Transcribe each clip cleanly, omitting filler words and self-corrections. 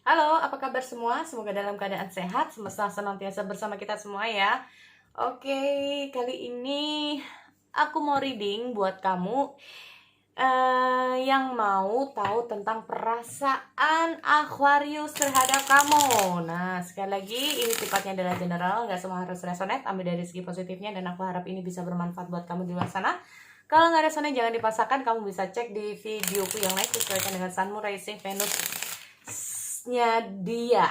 Halo, apa kabar semua? Semoga dalam keadaan sehat, semesta senantiasa bersama kita semua ya. Oke, kali ini aku mau reading buat kamu yang mau tahu tentang perasaan Aquarius terhadap kamu. Nah, sekali lagi ini sifatnya adalah general, nggak semua harus resonate. Ambil dari segi positifnya dan aku harap ini bisa bermanfaat buat kamu di luar sana. Kalau nggak resonate jangan dipaksakan, kamu bisa cek di videoku yang lain sesuaikan dengan Sunmu, Rising, Venus nya dia.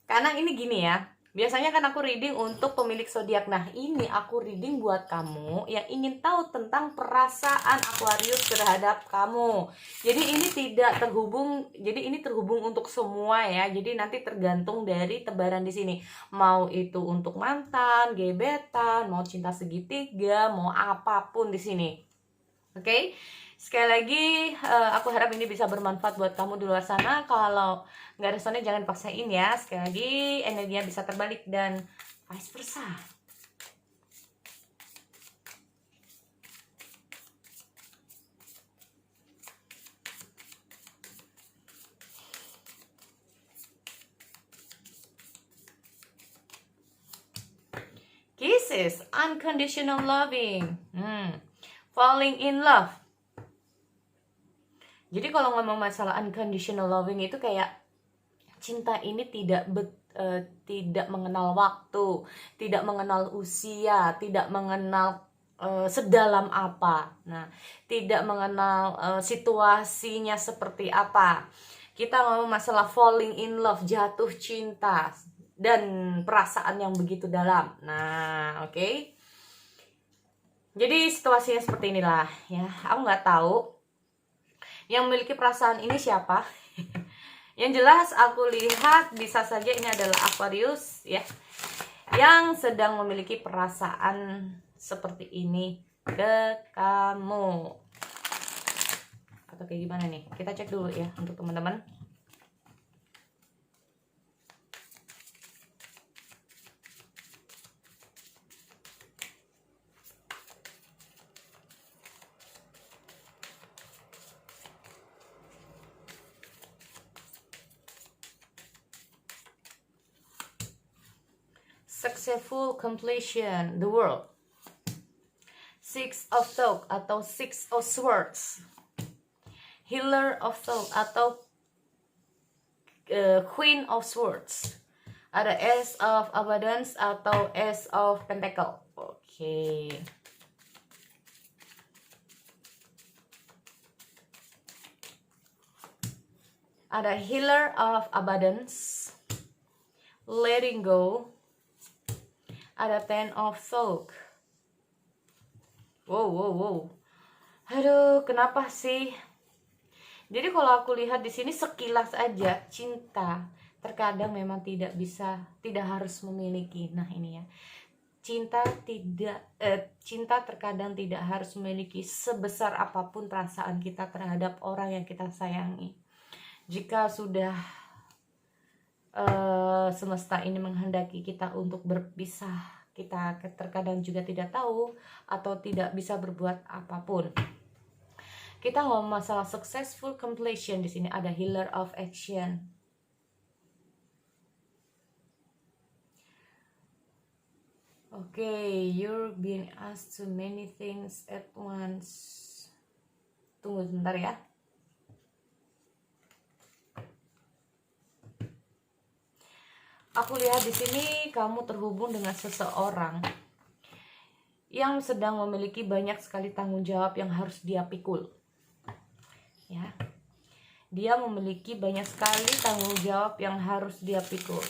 Karena ini gini ya, biasanya kan aku reading untuk pemilik zodiak. Nah, ini aku reading buat kamu yang ingin tahu tentang perasaan Aquarius terhadap kamu. Jadi ini terhubung untuk semua ya. Jadi nanti tergantung dari tebaran di sini. Mau itu untuk mantan, gebetan, mau cinta segitiga, mau apapun di sini. Oke, sekali lagi aku harap ini bisa bermanfaat buat kamu di luar sana. Kalau nggak resonnya jangan paksain ya. Sekali lagi energinya bisa terbalik dan vice versa. Kisses, unconditional loving, falling in love. Jadi kalau ngomong masalah unconditional loving itu kayak cinta ini tidak mengenal waktu, tidak mengenal usia, tidak mengenal sedalam apa. Nah, tidak mengenal situasinya seperti apa. Kita ngomong masalah falling in love, jatuh cinta dan perasaan yang begitu dalam. Nah, oke. Jadi situasinya seperti inilah ya. Aku nggak tahu yang memiliki perasaan ini siapa. Yang jelas aku lihat bisa saja ini adalah Aquarius ya, yang sedang memiliki perasaan seperti ini ke kamu. Atau kayak gimana nih? Kita cek dulu ya untuk teman-teman. Successful completion, the world. Six of Thoughts atau Six of Swords. Healer of Thoughts atau Queen of Swords. Ada Ace of Abundance atau Ace of Pentacle. Oke. Ada Healer of Abundance, Letting Go. Ada Ten of Thoughts. Wow. Aduh, kenapa sih? Jadi kalau aku lihat di sini sekilas aja, cinta terkadang memang tidak harus memiliki. Nah, ini ya. Cinta terkadang tidak harus memiliki sebesar apapun perasaan kita terhadap orang yang kita sayangi. Jika sudah semesta ini menghendaki kita untuk berpisah, kita terkadang juga tidak tahu atau tidak bisa berbuat apapun. Kita ngomong masalah successful completion, di sini ada Healer of Action. Okay, you're being asked to many things at once. Tunggu sebentar ya. Aku lihat di sini kamu terhubung dengan seseorang yang sedang memiliki banyak sekali tanggung jawab yang harus dia pikul. Ya. Dia memiliki banyak sekali tanggung jawab yang harus dia pikul.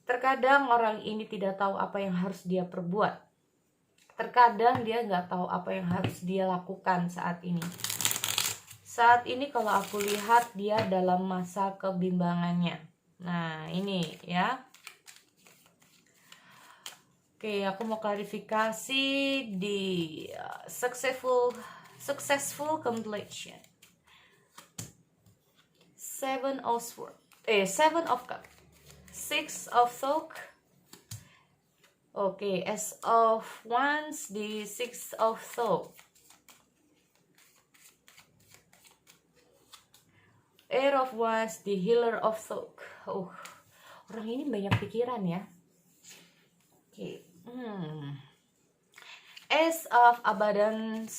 Terkadang orang ini tidak tahu apa yang harus dia perbuat. Terkadang dia nggak tahu apa yang harus dia lakukan saat ini. Saat ini kalau aku lihat dia dalam masa kebimbangannya. Nah, ini ya. Oke, aku mau klarifikasi di successful completion. Seven of Cups. Six of Thoughts. Oke, As of Wands di Six of Thoughts. Air of Wands, the Healer of Soul. Orang ini banyak pikiran ya. Oke. Ace of Abundance.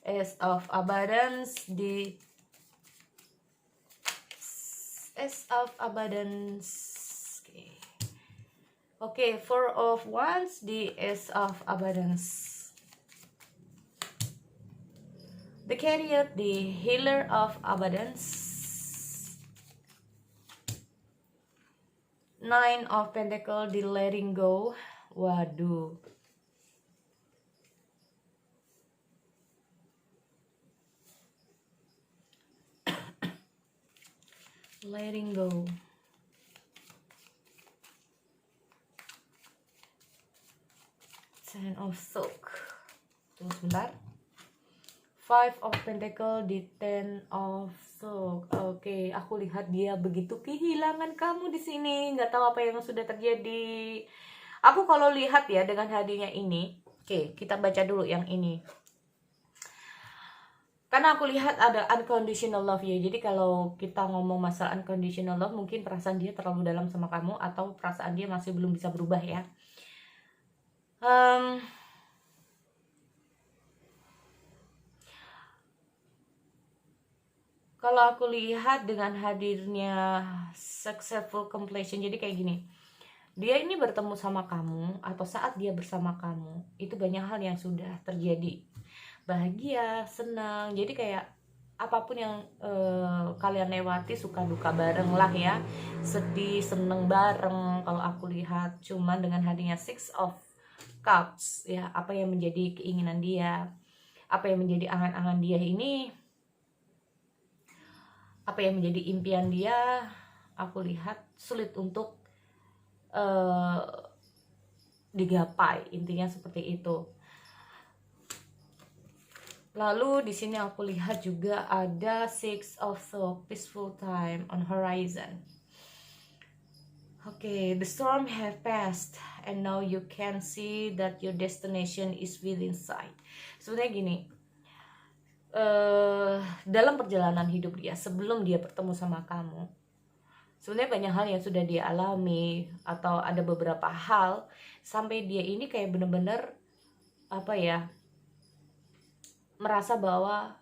Ace of Abundance, the Ace of Abundance. Oke, Four of Wands, the Ace of Abundance. The Chariot, the Healer of Abundance. Nine of Pentacles, the Letting Go. Waduh. Letting go. Ten of Soak. Tunggu sebentar. Five of Pentacles, the Ten of Soak. Oke, aku lihat dia begitu kehilangan kamu di sini. Nggak tahu apa yang sudah terjadi. Aku kalau lihat ya dengan hadirnya ini. Oke, kita baca dulu yang ini. Karena aku lihat ada unconditional love ya. Jadi kalau kita ngomong masalah unconditional love, mungkin perasaan dia terlalu dalam sama kamu, atau perasaan dia masih belum bisa berubah ya. Kalau aku lihat dengan hadirnya successful completion, jadi kayak gini. Dia ini bertemu sama kamu, atau saat dia bersama kamu, itu banyak hal yang sudah terjadi. Bahagia, senang, jadi kayak apapun yang kalian lewati, suka duka bareng lah ya, sedih, seneng bareng kalau aku lihat. Cuman dengan hadirnya Six of Cups ya, apa yang menjadi keinginan dia, apa yang menjadi angan-angan dia ini, apa yang menjadi impian dia, aku lihat sulit untuk digapai, intinya seperti itu. Lalu di sini aku lihat juga ada Six of Swords, peaceful time on horizon. Okay, the storm have passed and now you can see that your destination is within sight. Sebenarnya gini, dalam perjalanan hidup dia sebelum dia bertemu sama kamu, sebenarnya banyak hal yang sudah dia alami, atau ada beberapa hal sampai dia ini kayak bener-bener apa ya, merasa bahwa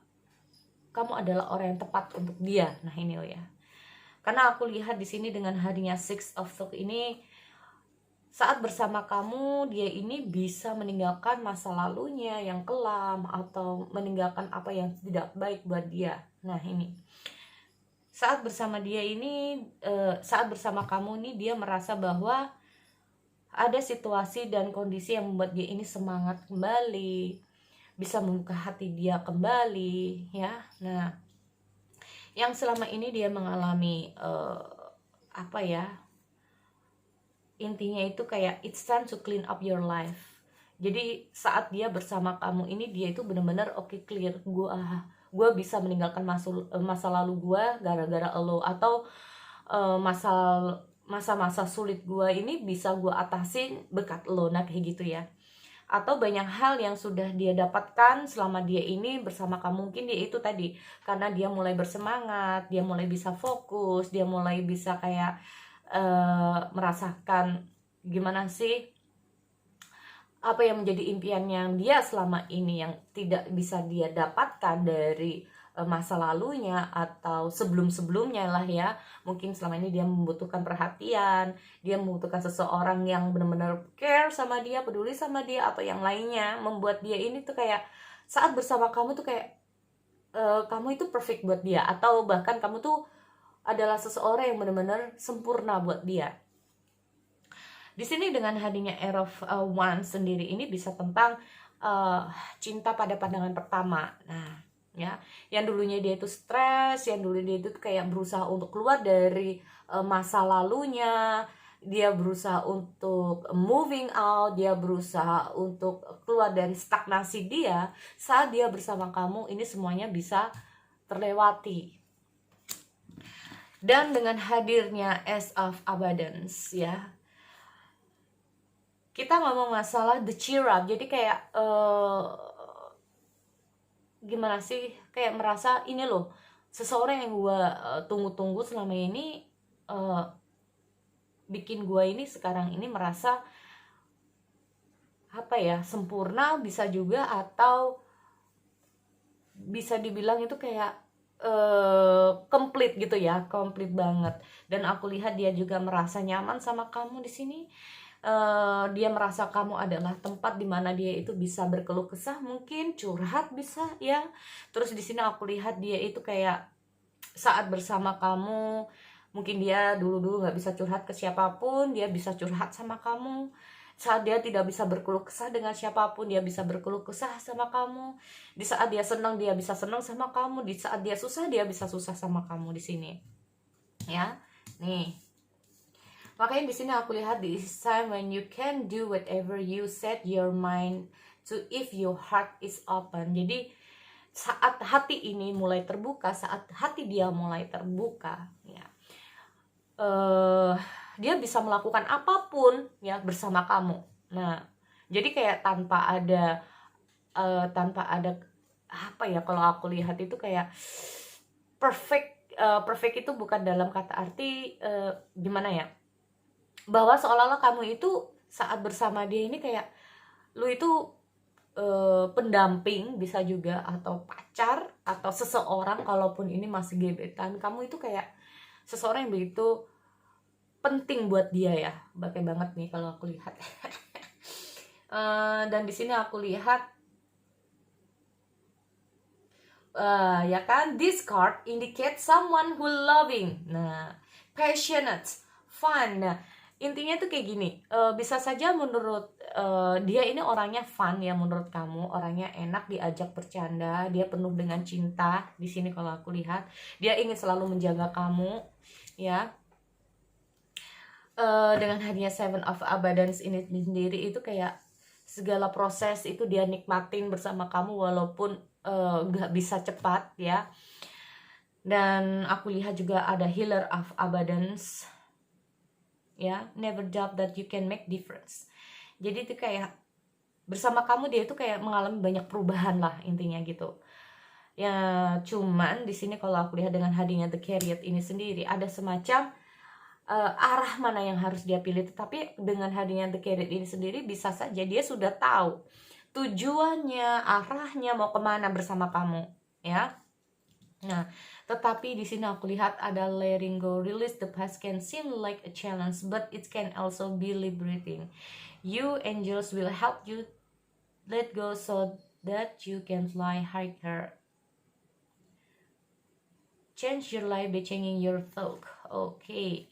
kamu adalah orang yang tepat untuk dia. Nah ini ya, karena aku lihat di sini dengan hadirnya Six of Swords ini, saat bersama kamu dia ini bisa meninggalkan masa lalunya yang kelam, atau meninggalkan apa yang tidak baik buat dia. Nah ini, saat bersama dia ini, saat bersama kamu nih, dia merasa bahwa ada situasi dan kondisi yang membuat dia ini semangat kembali, bisa membuka hati dia kembali ya. Nah, yang selama ini dia mengalami apa ya, intinya itu kayak it's time to clean up your life. Jadi saat dia bersama kamu ini, dia itu benar-benar oke, clear, gue bisa meninggalkan masa lalu gue gara-gara lo, atau masa-masa sulit gue ini bisa gue atasin berkat lo. Nah kayak gitu ya. Atau banyak hal yang sudah dia dapatkan selama dia ini bersama kamu, mungkin dia itu tadi, karena dia mulai bersemangat, dia mulai bisa fokus, dia mulai bisa kayak merasakan gimana sih apa yang menjadi impiannya dia selama ini yang tidak bisa dia dapatkan dari masa lalunya atau sebelum-sebelumnya lah ya. Mungkin selama ini dia membutuhkan perhatian, dia membutuhkan seseorang yang benar-benar care sama dia, peduli sama dia, apa yang lainnya, membuat dia ini tuh kayak saat bersama kamu tuh kayak kamu itu perfect buat dia, atau bahkan kamu tuh adalah seseorang yang benar-benar sempurna buat dia. Di sini dengan hadirnya Air of Wands sendiri ini bisa tentang cinta pada pandangan pertama. Nah, ya, yang dulunya dia itu stres, yang dulu dia itu kayak berusaha untuk keluar dari masa lalunya, dia berusaha untuk moving out, dia berusaha untuk keluar dari stagnasi dia. Saat dia bersama kamu, ini semuanya bisa terlewati. Dan dengan hadirnya Ace of Abundance ya, kita ngomong masalah the cheer up. Jadi kayak gimana sih, kayak merasa ini loh, seseorang yang gue tunggu-tunggu selama ini, bikin gue ini sekarang ini merasa apa ya, sempurna bisa juga, atau bisa dibilang itu kayak komplit gitu ya, komplit banget. Dan aku lihat dia juga merasa nyaman sama kamu di sini. Dia merasa kamu adalah tempat dimana dia itu bisa berkeluh kesah, mungkin curhat bisa ya. Terus di sini aku lihat dia itu kayak saat bersama kamu, mungkin dia dulu nggak bisa curhat ke siapapun, dia bisa curhat sama kamu. Saat dia tidak bisa berkeluh kesah dengan siapapun, dia bisa berkeluh kesah sama kamu. Di saat dia senang, dia bisa senang sama kamu. Di saat dia susah, dia bisa susah sama kamu di sini. Ya, nih. Makanya di sini aku lihat, this time when you can do whatever you set your mind to if your heart is open. Jadi saat hati ini mulai terbuka, saat hati dia mulai terbuka, ya, dia bisa melakukan apapun ya bersama kamu. Nah, jadi kayak tanpa ada apa ya, kalau aku lihat itu kayak perfect. Perfect itu bukan dalam kata arti gimana ya, bahwa seolah-olah kamu itu saat bersama dia ini kayak lu itu pendamping bisa juga, atau pacar, atau seseorang, kalaupun ini masih gebetan, kamu itu kayak seseorang yang begitu penting buat dia ya, pakai banget nih kalau aku lihat. Dan di sini aku lihat ya kan, this card indicate someone who loving, nah, passionate, fun. Nah, intinya tuh kayak gini, bisa saja menurut dia ini orangnya fun ya, menurut kamu orangnya enak diajak bercanda, dia penuh dengan cinta di sini kalau aku lihat, dia ingin selalu menjaga kamu ya. Dengan hadiah Seven of Abundance ini sendiri itu kayak segala proses itu dia nikmatin bersama kamu, walaupun gak bisa cepat ya. Dan aku lihat juga ada Healer of Abundance ya, never doubt that you can make difference. Jadi itu kayak bersama kamu dia itu kayak mengalami banyak perubahan lah, intinya gitu ya. Cuman di sini kalau aku lihat dengan hadiahnya The Chariot ini sendiri, ada semacam arah mana yang harus dia pilih. Tetapi dengan hadirnya The Chariot ini sendiri, bisa saja dia sudah tahu tujuannya, arahnya mau kemana bersama kamu ya. Nah, tetapi di sini aku lihat ada letting go, release the past can seem like a challenge, but it can also be liberating. You angels will help you let go so that you can fly higher. Change your life by changing your thought. Okay.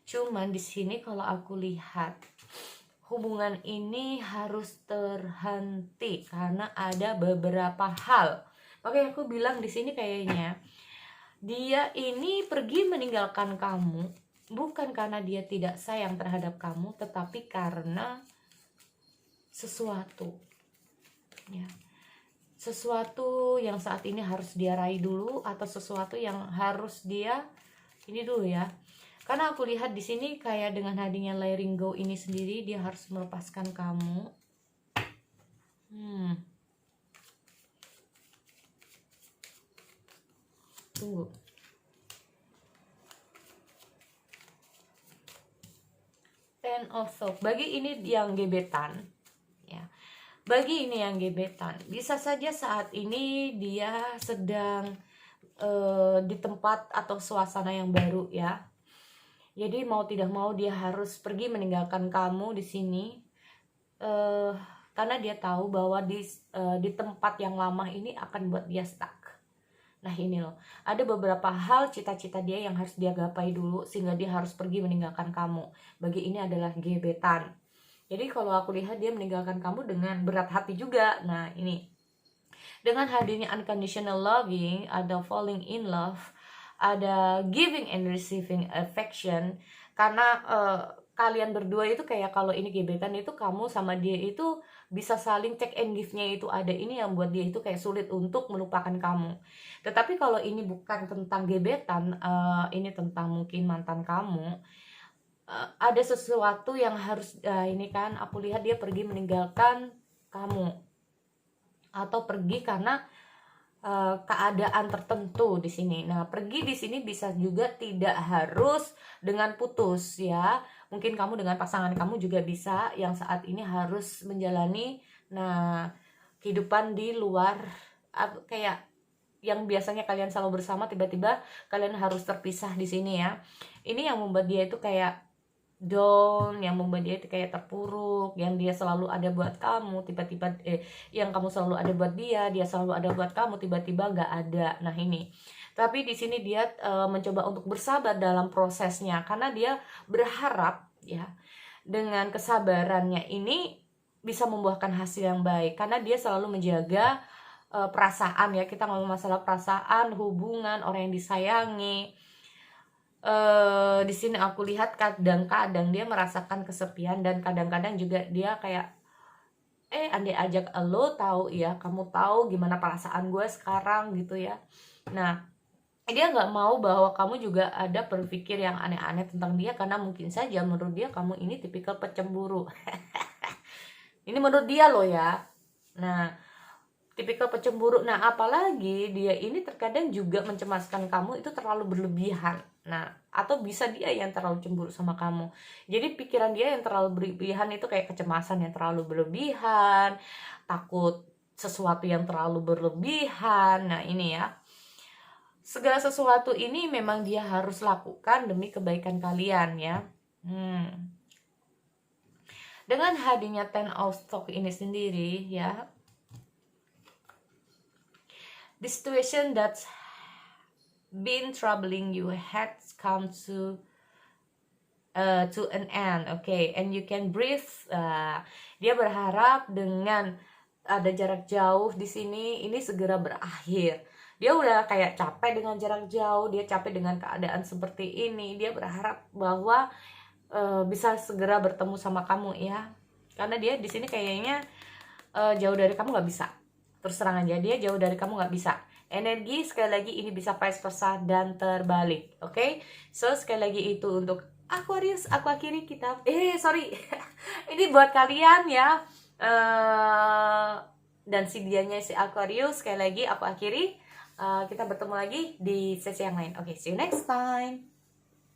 Cuman di sini kalau aku lihat hubungan ini harus terhenti karena ada beberapa hal. Makanya aku bilang di sini kayaknya dia ini pergi meninggalkan kamu bukan karena dia tidak sayang terhadap kamu, tetapi karena sesuatu. Ya. Sesuatu yang saat ini harus dia raih dulu, atau sesuatu yang harus dia ini dulu ya. Karena aku lihat di sini kayak dengan hadirnya letting go ini sendiri, dia harus melepaskan kamu. Tunggu. Ten of Swords. Bagi ini yang gebetan, ya. Bagi ini yang gebetan, bisa saja saat ini dia sedang di tempat atau suasana yang baru ya. Jadi mau tidak mau dia harus pergi meninggalkan kamu di sini, karena dia tahu bahwa di tempat yang lama ini akan buat dia stuck. Nah ini loh, ada beberapa hal cita-cita dia yang harus dia gapai dulu sehingga dia harus pergi meninggalkan kamu. Bagi ini adalah gebetan. Jadi kalau aku lihat dia meninggalkan kamu dengan berat hati juga. Nah ini, dengan hadirnya unconditional loving, ada falling in love, ada giving and receiving affection. Karena kalian berdua itu kayak, kalau ini gebetan itu kamu sama dia itu bisa saling take and give-nya itu ada. Ini yang buat dia itu kayak sulit untuk melupakan kamu. Tetapi kalau ini bukan tentang gebetan, ini tentang mungkin mantan kamu, ada sesuatu yang harus ini kan aku lihat dia pergi meninggalkan kamu, atau pergi karena keadaan tertentu di sini. Nah, pergi di sini bisa juga tidak harus dengan putus ya. Mungkin kamu dengan pasangan kamu juga bisa yang saat ini harus menjalani kehidupan di luar, kayak yang biasanya kalian selalu bersama, tiba-tiba kalian harus terpisah di sini ya. Ini yang membuat dia itu kayak down, yang membuat dia itu kayak terpuruk, yang dia selalu ada buat kamu, tiba-tiba yang kamu selalu ada buat dia selalu ada buat kamu, tiba-tiba nggak ada. Nah ini, tapi di sini dia mencoba untuk bersabar dalam prosesnya, karena dia berharap ya dengan kesabarannya ini bisa membuahkan hasil yang baik, karena dia selalu menjaga perasaan ya. Kita ngomong masalah perasaan, hubungan, orang yang disayangi. Di sini aku lihat kadang-kadang dia merasakan kesepian, dan kadang-kadang juga dia kayak andai ajak lo tahu ya, kamu tahu gimana perasaan gue sekarang gitu ya. Nah, dia nggak mau bahwa kamu juga ada berpikir yang aneh-aneh tentang dia, karena mungkin saja menurut dia kamu ini tipikal pecemburu. Ini menurut dia loh ya. Nah, tipikal pecemburu. Nah, apalagi dia ini terkadang juga mencemaskan kamu itu terlalu berlebihan. Nah, atau bisa dia yang terlalu cemburu sama kamu. Jadi pikiran dia yang terlalu berlebihan itu kayak kecemasan yang terlalu berlebihan, takut sesuatu yang terlalu berlebihan. Nah, ini ya. Segala sesuatu ini memang dia harus lakukan demi kebaikan kalian ya. Dengan hadirnya Ten of Swords ini sendiri ya, the situation that's been troubling you has come to an end, okay, and you can breathe. Dia berharap dengan ada jarak jauh di sini ini segera berakhir. Dia udah kayak capek dengan jarak jauh, dia capek dengan keadaan seperti ini. Dia berharap bahwa bisa segera bertemu sama kamu ya, karena dia di sini kayaknya jauh dari kamu nggak bisa. Terus terang aja, dia jauh dari kamu nggak bisa. Energi sekali lagi ini bisa vice versa dan terbalik, oke? So sekali lagi itu untuk Aquarius. Aku akhiri kita ini buat kalian ya. Dan si dianya si Aquarius, sekali lagi aku akhiri. Kita bertemu lagi di sesi yang lain. Oke, see you next time.